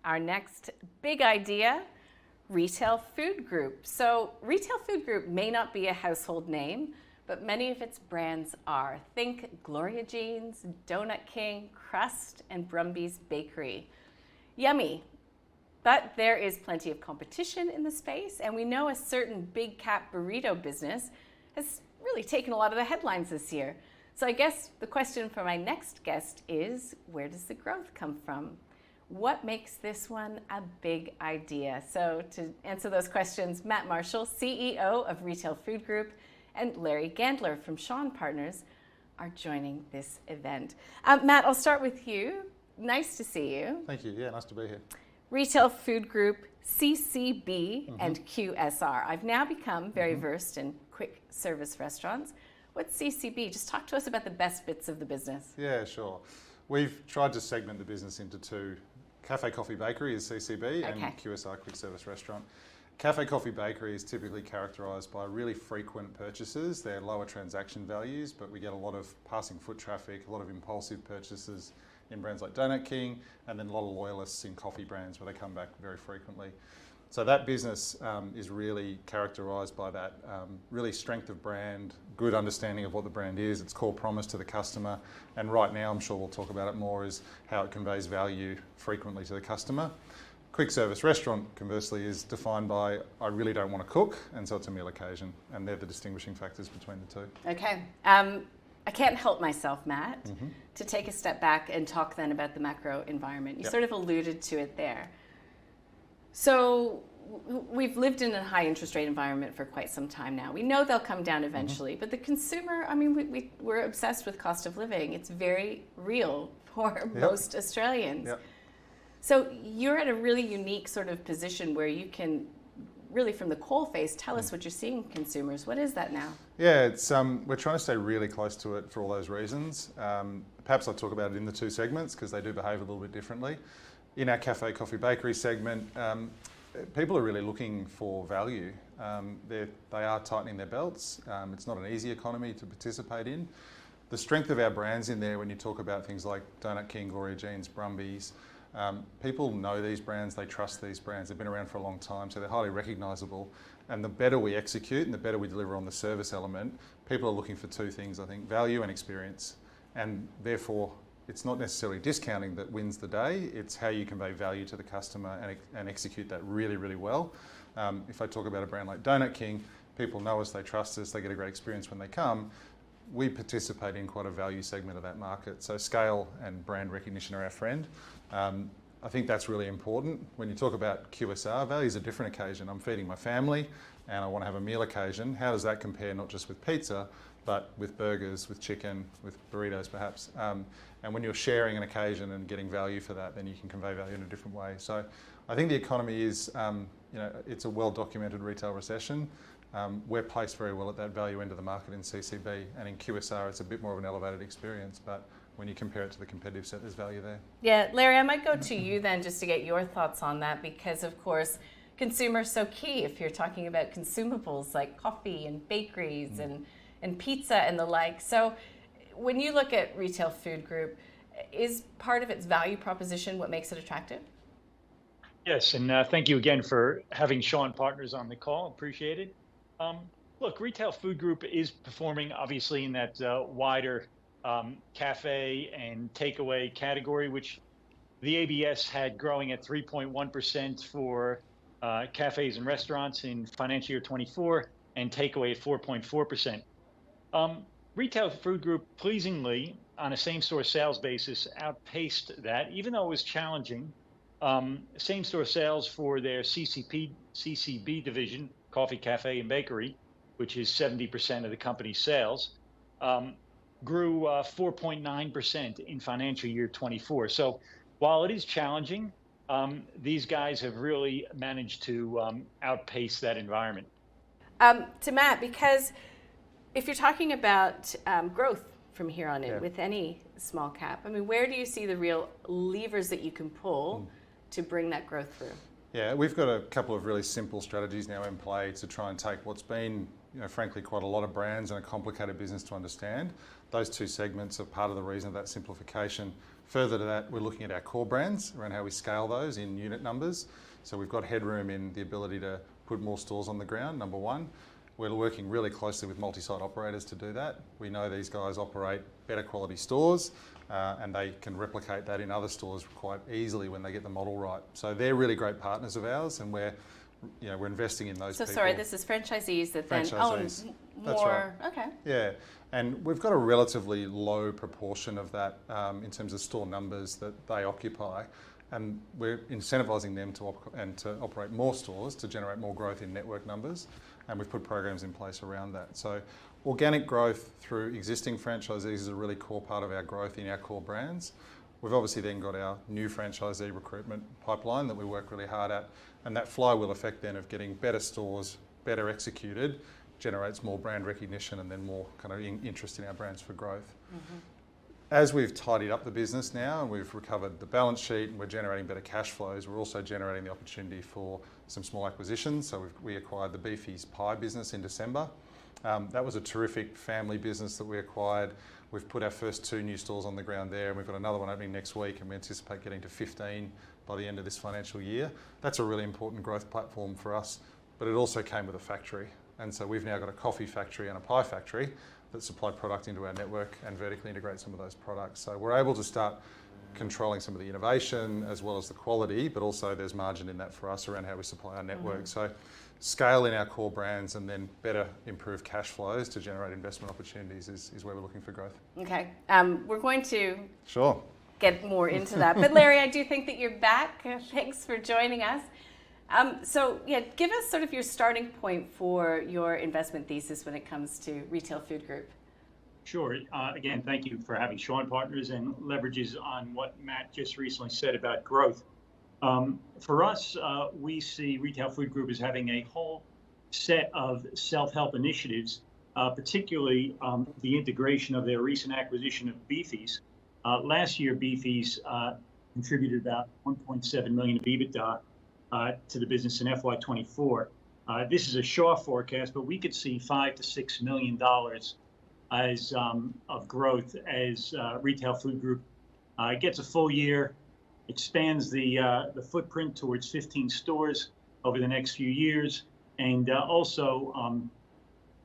Our next big idea, retail food group. So retail food group may not be a household name, but many of its brands are. Think Gloria Jeans, Donut King, Crust, and Brumby's Bakery. Yummy, but there is plenty of competition in the space, and we know a certain big cap burrito business has really taken a lot of the headlines this year. So I guess the question for my next guest is, where does the growth come from? What makes this one a big idea? So to answer those questions, Matt Marshall, CEO of Retail Food Group, and Larry Gandler from Shawn Partners are joining this event. Matt, I'll start with you. Nice to see you. Thank you. Yeah, nice to be here. Retail Food Group, CCB, and QSR. I've now become very versed in quick service restaurants. What's CCB? Just talk to us about the best bits of the business. Yeah, sure. We've tried to segment the business into two. Cafe Coffee Bakery is CCB and QSR Quick Service Restaurant. Cafe Coffee Bakery is typically characterised by really frequent purchases. They're lower transaction values, but we get a lot of passing foot traffic, a lot of impulsive purchases in brands like Donut King, and then a lot of loyalists in coffee brands where they come back very frequently. So that business is really characterised by that really strength of brand, good understanding of what the brand is, its core promise to the customer, and right now, I'm sure we'll talk about it more, is how it conveys value frequently to the customer. Quick service restaurant, conversely, is defined by I really don't want to cook, and so it's a meal occasion, and they're the distinguishing factors between the two. Okay. I can't help myself, Matt, to take a step back and talk then about the macro environment. You sort of alluded to it there. So we've lived in a high interest rate environment for quite some time now. We know they'll come down eventually, but the consumer, I mean, we're obsessed with cost of living. It's very real for most Australians. So you're at a really unique sort of position where you can really from the coalface tell us what you're seeing consumers. What is that now? Yeah, it's we're trying to stay really close to it for all those reasons. Perhaps I'll talk about it in the two segments because they do behave a little bit differently. In our Cafe Coffee Bakery segment, people are really looking for value. They are tightening their belts. It's not an easy economy to participate in. The strength of our brands in there, when you talk about things like Donut King, Gloria Jeans, Brumby's, people know these brands, they trust these brands. They've been around for a long time, so they're highly recognisable. And the better we execute and the better we deliver on the service element, people are looking for two things, I think, value and experience. And therefore, it's not necessarily discounting that wins the day, it's how you convey value to the customer and execute that really, really well. If I talk about a brand like Donut King, people know us, they trust us, they get a great experience when they come. We participate in quite a value segment of that market. So scale and brand recognition are our friend. I think that's really important. When you talk about QSR, value is a different occasion. I'm feeding my family and I want to have a meal occasion. How does that compare not just with pizza, but with burgers, with chicken, with burritos perhaps? And when you're sharing an occasion and getting value for that, then you can convey value in a different way. So I think the economy is, it's a well-documented retail recession. We're placed very well at that value end of the market in CCB, and in QSR it's a bit more of an elevated experience, but when you compare it to the competitive set, there's value there. Yeah, Larry, I might go to you then just to get your thoughts on that, because of course consumer is so key if you're talking about consumables like coffee and bakeries and pizza and the like. So when you look at Retail Food Group, is part of its value proposition what makes it attractive? Yes, and thank you again for having Shawn Partners on the call. Appreciate it. Look, Retail Food Group is performing obviously in that wider cafe and takeaway category, which the ABS had growing at 3.1% for cafes and restaurants in financial year 24 and takeaway at 4.4%. Retail Food Group, pleasingly, on a same-store sales basis, outpaced that, even though it was challenging. Same-store sales for their CCB division, Coffee, Cafe, and Bakery, which is 70% of the company's sales, grew 4.9% in financial year 24. So while it is challenging, these guys have really managed to outpace that environment. To Matt, because if you're talking about growth from here on in with any small cap, I mean, where do you see the real levers that you can pull to bring that growth through? Yeah, we've got a couple of really simple strategies now in play to try and take what's been, frankly, quite a lot of brands and a complicated business to understand. Those two segments are part of the reason of that simplification. Further to that, we're looking at our core brands around how we scale those in unit numbers. So we've got headroom in the ability to put more stores on the ground, number one. We're working really closely with multi-site operators to do that. We know these guys operate better quality stores and they can replicate that in other stores quite easily when they get the model right. So they're really great partners of ours, and we're investing in those people. So sorry, this is franchisees that then own Franchisees. more. That's right. Okay. Yeah, and we've got a relatively low proportion of that in terms of store numbers that they occupy, and we're incentivising them to operate more stores to generate more growth in network numbers, and we've put programs in place around that. So organic growth through existing franchisees is a really core part of our growth in our core brands. We've obviously then got our new franchisee recruitment pipeline that we work really hard at, and that flywheel effect then of getting better stores, better executed, generates more brand recognition and then more kind of interest in our brands for growth. Mm-hmm. As we've tidied up the business now and we've recovered the balance sheet and we're generating better cash flows, we're also generating the opportunity for some small acquisitions. So we acquired the Beefy's Pie business in December. That was a terrific family business that we acquired. We've put our first 2 new stores on the ground there, and we've got another one opening next week, and we anticipate getting to 15 by the end of this financial year. That's a really important growth platform for us, but it also came with a factory. And so we've now got a coffee factory and a pie factory that supply product into our network and vertically integrate some of those products. So we're able to start controlling some of the innovation as well as the quality, but also there's margin in that for us around how we supply our network. Mm-hmm. So scale in our core brands and then better improve cash flows to generate investment opportunities is where we're looking for growth. Okay, we're going to Sure. get more into that. But Larry, I do think that you're back. Thanks for joining us. So yeah, give us sort of your starting point for your investment thesis when it comes to Retail Food Group. Sure. Again, thank you for having Shawn Partners, and leverages on what Matt just recently said about growth. For us, we see Retail Food Group as having a whole set of self-help initiatives, particularly the integration of their recent acquisition of Beefy's. Last year, Beefy's contributed about 1.7 million of EBITDA to the business in FY24. This is a Shaw forecast, but we could see $5 to $6 million as of growth as Retail Food Group gets a full year, expands the footprint towards 15 stores over the next few years, and also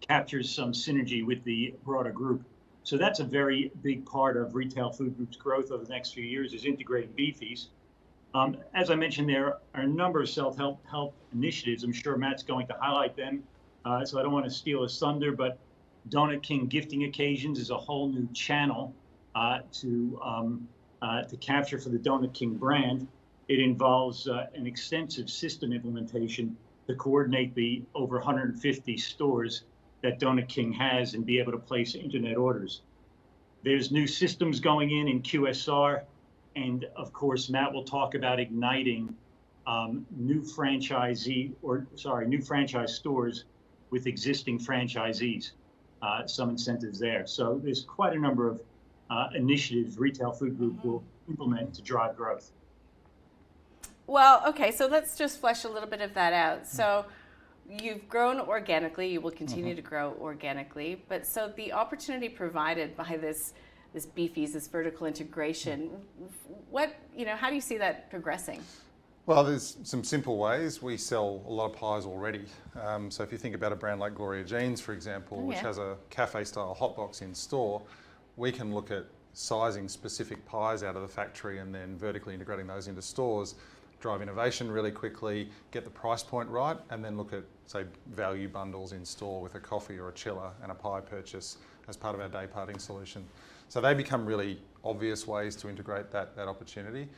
captures some synergy with the broader group. So that's a very big part of Retail Food Group's growth over the next few years, is integrating Beefy's. As I mentioned, there are a number of self-help initiatives. I'm sure Matt's going to highlight them, so I don't want to steal his thunder, but Donut King gifting occasions is a whole new channel to capture for the Donut King brand. It involves an extensive system implementation to coordinate the over 150 stores that Donut King has and be able to place internet orders. There's new systems going in QSR, and of course, Matt will talk about igniting new franchise stores with existing franchisees. Some incentives there. So there's quite a number of initiatives Retail Food Group will implement to drive growth. Well, okay, so let's just flesh a little bit of that out. So you've grown organically, you will continue to grow organically, but so the opportunity provided by this Beefy's, this vertical integration, how do you see that progressing? Well, there's some simple ways. We sell a lot of pies already. So if you think about a brand like Gloria Jeans, for example, which has a cafe-style hotbox in store, we can look at sizing specific pies out of the factory and then vertically integrating those into stores, drive innovation really quickly, get the price point right, and then look at, say, value bundles in store with a coffee or a chiller and a pie purchase as part of our day parting solution. So they become really obvious ways to integrate that opportunity.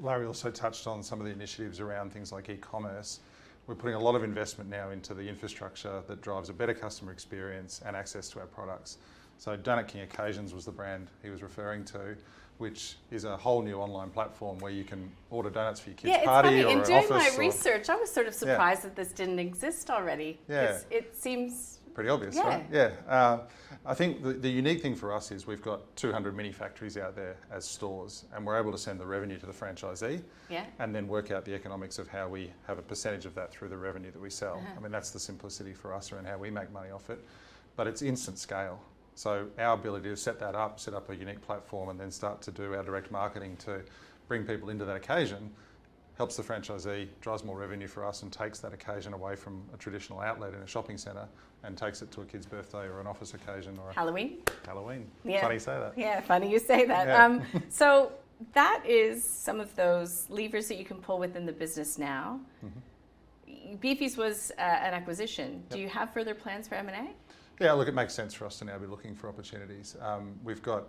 Larry also touched on some of the initiatives around things like e-commerce. We're putting a lot of investment now into the infrastructure that drives a better customer experience and access to our products. So Donut King Occasions was the brand he was referring to, which is a whole new online platform where you can order donuts for your kids' party or an office. In doing my research, I was sort of surprised that this didn't exist already. Yeah. It seems pretty obvious, right? Yeah. I think the unique thing for us is we've got 200 mini factories out there as stores, and we're able to send the revenue to the franchisee and then work out the economics of how we have a percentage of that through the revenue that we sell. I mean, that's the simplicity for us around how we make money off it, but it's instant scale. So our ability to set up a unique platform and then start to do our direct marketing to bring people into that occasion helps the franchisee, drives more revenue for us and takes that occasion away from a traditional outlet in a shopping centre and takes it to a kid's birthday or an office occasion or Halloween. Yeah. Funny you say that. Yeah, funny you say that. Yeah. So that is some of those levers that you can pull within the business now. Beefy's was an acquisition. Do you have further plans for M&A? Yeah, look, it makes sense for us to now be looking for opportunities. We've got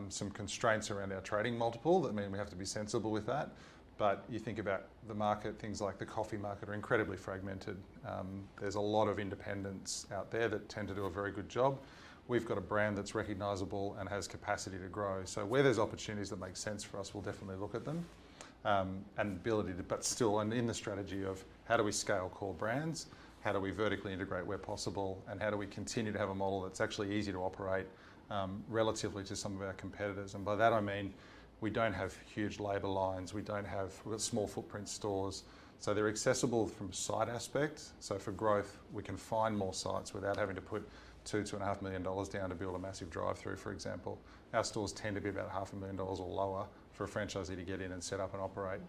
some constraints around our trading multiple that mean we have to be sensible with that. But you think about the market, things like the coffee market are incredibly fragmented. There's a lot of independents out there that tend to do a very good job. We've got a brand that's recognisable and has capacity to grow. So where there's opportunities that make sense for us, we'll definitely look at them. And ability to, but still, and in the strategy of how do we scale core brands, how do we vertically integrate where possible, and how do we continue to have a model that's actually easy to operate relatively to some of our competitors. And by that I mean we don't have huge labour lines, we've got small footprint stores, so they're accessible from a site aspect. So for growth, we can find more sites without having to put $2.5 million down to build a massive drive-through, for example. Our stores tend to be about $500,000 or lower for a franchisee to get in and set up and operate.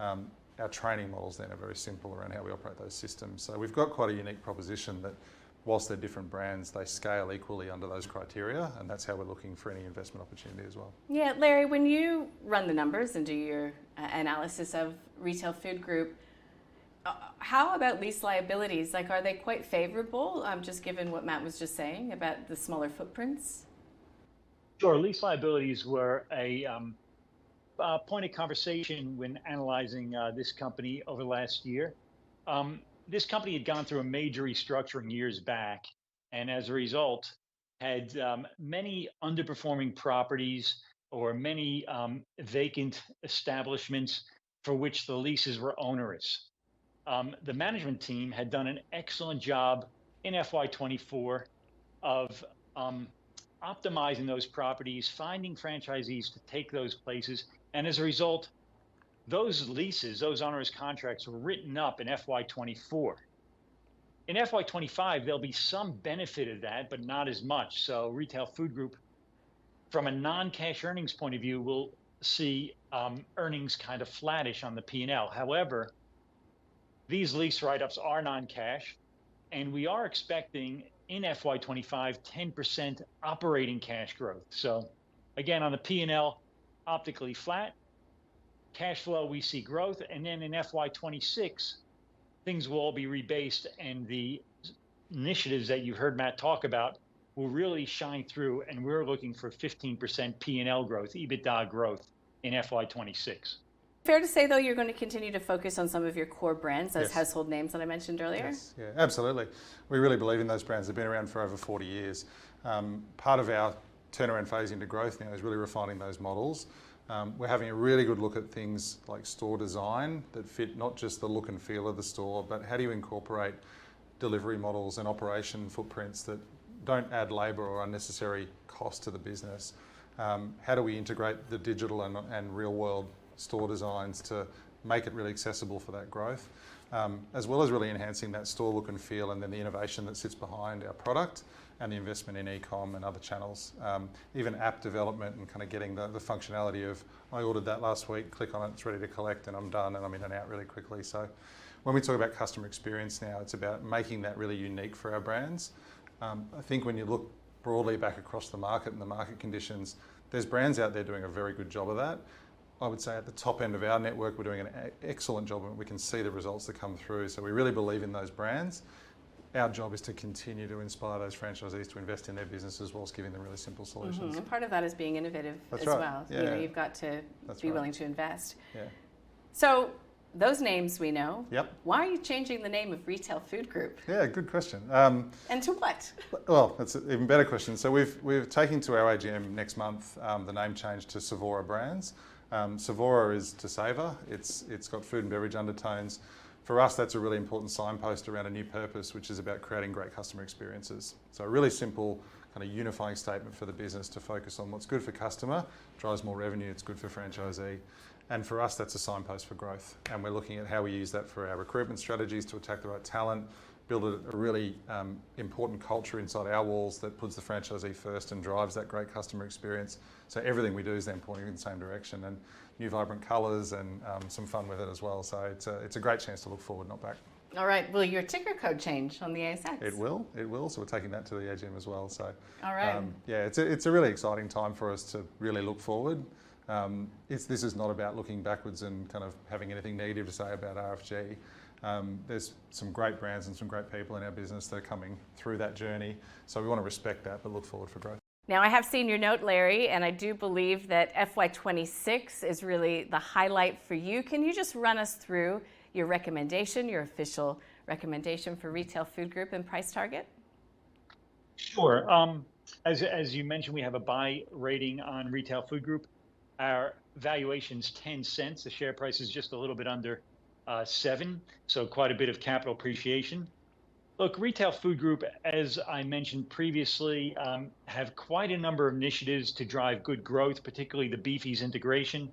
Our training models then are very simple around how we operate those systems. So we've got quite a unique proposition that whilst they're different brands, they scale equally under those criteria, and that's how we're looking for any investment opportunity as well. Yeah, Larry, when you run the numbers and do your analysis of Retail Food Group, how about lease liabilities? Like, are they quite favourable, just given what Matt was just saying about the smaller footprints? Sure, lease liabilities were a point of conversation when analyzing this company over the last year. This company had gone through a major restructuring years back, and as a result, had many underperforming properties or many vacant establishments for which the leases were onerous. The management team had done an excellent job in FY24 of optimizing those properties, finding franchisees to take those places, and as a result, those leases, those onerous contracts were written up in FY24. In FY25, there'll be some benefit of that, but not as much. So Retail Food Group, from a non-cash earnings point of view, will see earnings kind of flattish on the P&L. However, these lease write-ups are non-cash, and we are expecting in FY25 10% operating cash growth. So again, on the P&L, optically flat. Cash flow, we see growth, and then in FY26, things will all be rebased, and the initiatives that you've heard Matt talk about will really shine through, and we're looking for 15% P&L growth, EBITDA growth in FY26. Fair to say, though, you're going to continue to focus on some of your core brands, those Yes. household names that I mentioned earlier? Yes, yeah, absolutely. We really believe in those brands. They've been around for over 40 years. Part of our turnaround phase into growth now is really refining those models. We're having a really good look at things like store design that fit not just the look and feel of the store, but how do you incorporate delivery models and operation footprints that don't add labour or unnecessary cost to the business? How do we integrate the digital and real world store designs to make it really accessible for that growth, as well as really enhancing that store look and feel, and then the innovation that sits behind our product and the investment in e-com and other channels, even app development and kind of getting the functionality of, I ordered that last week, click on it, it's ready to collect, and I'm done, and I'm in and out really quickly. So when we talk about customer experience now, it's about making that really unique for our brands. I think when you look broadly back across the market and the market conditions, there's brands out there doing a very good job of that. I would say at the top end of our network, we're doing an excellent job, and we can see the results that come through. So we really believe in those brands. Our job is to continue to inspire those franchisees to invest in their businesses whilst giving them really simple solutions. And part of that is being innovative That's as right. well. Yeah. You know, you've got to That's be right. willing to invest. Yeah. So those names we know. Yep. Why are you changing the name of Retail Food Group? Yeah, good question. And to what? Well, that's an even better question. So we're taking to our AGM next month the name change to Savora Brands. Savora is to savour. It's got food and beverage undertones. For us, that's a really important signpost around a new purpose, which is about creating great customer experiences. So a really simple kind of unifying statement for the business to focus on what's good for customer, drives more revenue, it's good for franchisee. And for us, that's a signpost for growth. And we're looking at how we use that for our recruitment strategies to attract the right talent, build a really important culture inside our walls that puts the franchisee first and drives that great customer experience. So everything we do is then pointing in the same direction, and new vibrant colours and some fun with it as well. So it's a great chance to look forward, not back. All right. Will your ticker code change on the ASX? It will. So we're taking that to the AGM as well. So all right. yeah, it's a really exciting time for us to really look forward. This is not about looking backwards and kind of having anything negative to say about RFG. There's some great brands and some great people in our business that are coming through that journey. So we want to respect that, but look forward for growth. Now, I have seen your note, Larry, and I do believe that FY26 is really the highlight for you. Can you just run us through your recommendation, your official recommendation for Retail Food Group and price target? Sure. As you mentioned, we have a buy rating on Retail Food Group. Our valuation's 10 cents. The share price is just a little bit under 7, so quite a bit of capital appreciation. Look, Retail Food Group, as I mentioned previously, have quite a number of initiatives to drive good growth, particularly the Beefy's integration,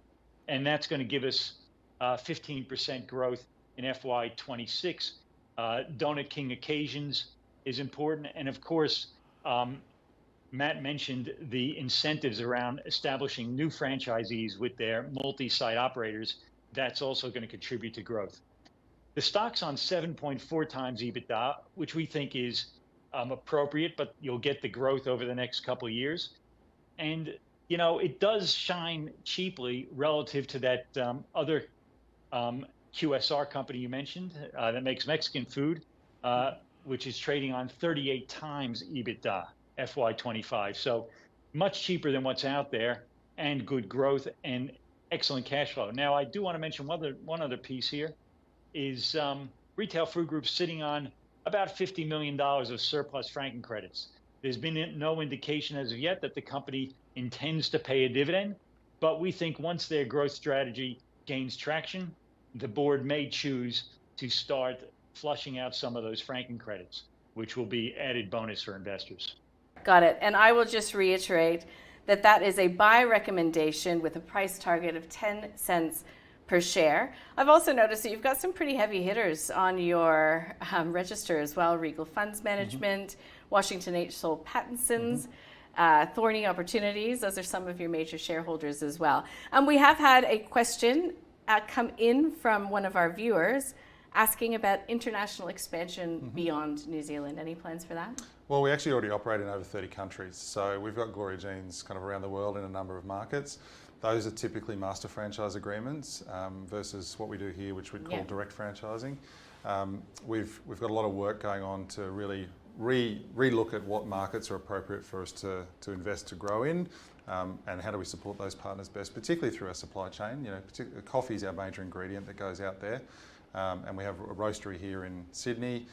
and that's going to give us 15% growth in FY26. Donut King occasions is important, and of course, Matt mentioned the incentives around establishing new franchisees with their multi-site operators. That's also going to contribute to growth. The stock's on 7.4 times EBITDA, which we think is appropriate, but you'll get the growth over the next couple of years. And, you know, it does shine cheaply relative to that other QSR company you mentioned that makes Mexican food, which is trading on 38 times EBITDA, FY25. So much cheaper than what's out there, and good growth and excellent cash flow. Now, I do want to mention one other piece here is Retail Food Group sitting on about $50 million of surplus franking credits. There's been no indication as of yet that the company intends to pay a dividend, but we think once their growth strategy gains traction, the board may choose to start flushing out some of those franking credits, which will be added bonus for investors. Got it. And I will just reiterate that that is a buy recommendation with a price target of 10 cents per share. I've also noticed that you've got some pretty heavy hitters on your register as well. Regal Funds Management, Washington H. Soul Pattinson's, Thorny Opportunities. Those are some of your major shareholders as well. We have had a question come in from one of our viewers asking about international expansion beyond New Zealand. Any plans for that? Well, we actually already operate in over 30 countries. So we've got Gloria Jeans kind of around the world in a number of markets. Those are typically master franchise agreements versus what we do here, which we'd call direct franchising. We've got a lot of work going on to really re-look at what markets are appropriate for us to invest to grow in, and how do we support those partners best, particularly through our supply chain. You know, coffee is our major ingredient that goes out there. And we have a roastery here in Sydney.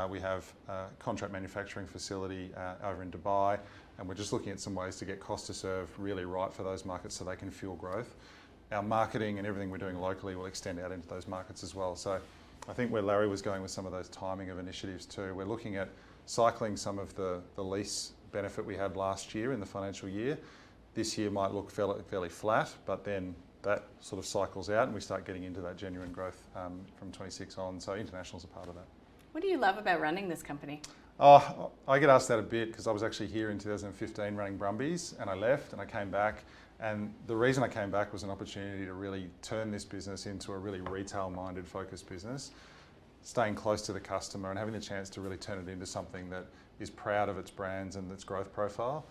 We have a contract manufacturing facility over in Dubai, and we're just looking at some ways to get cost to serve really right for those markets so they can fuel growth. Our marketing and everything we're doing locally will extend out into those markets as well. So I think where Larry was going with some of those timing of initiatives too, we're looking at cycling some of the lease benefit we had last year in the financial year. This year might look fairly flat, but then that sort of cycles out and we start getting into that genuine growth from 26 on. So international is a part of that. What do you love about running this company? Oh, I get asked that a bit because I was actually here in 2015 running Brumbies, and I left and I came back. And the reason I came back was an opportunity to really turn this business into a really retail-minded, focused business, staying close to the customer and having the chance to really turn it into something that is proud of its brands and its growth profile.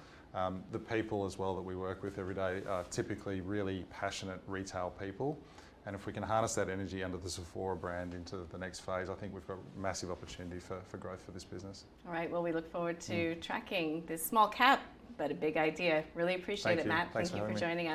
The people as well that we work with every day are typically really passionate retail people. And if we can harness that energy under the Sephora brand into the next phase, I think we've got massive opportunity for growth for this business. All right, well, we look forward to tracking this small cap, but a big idea. Really appreciate it, Matt. Thank you for joining us.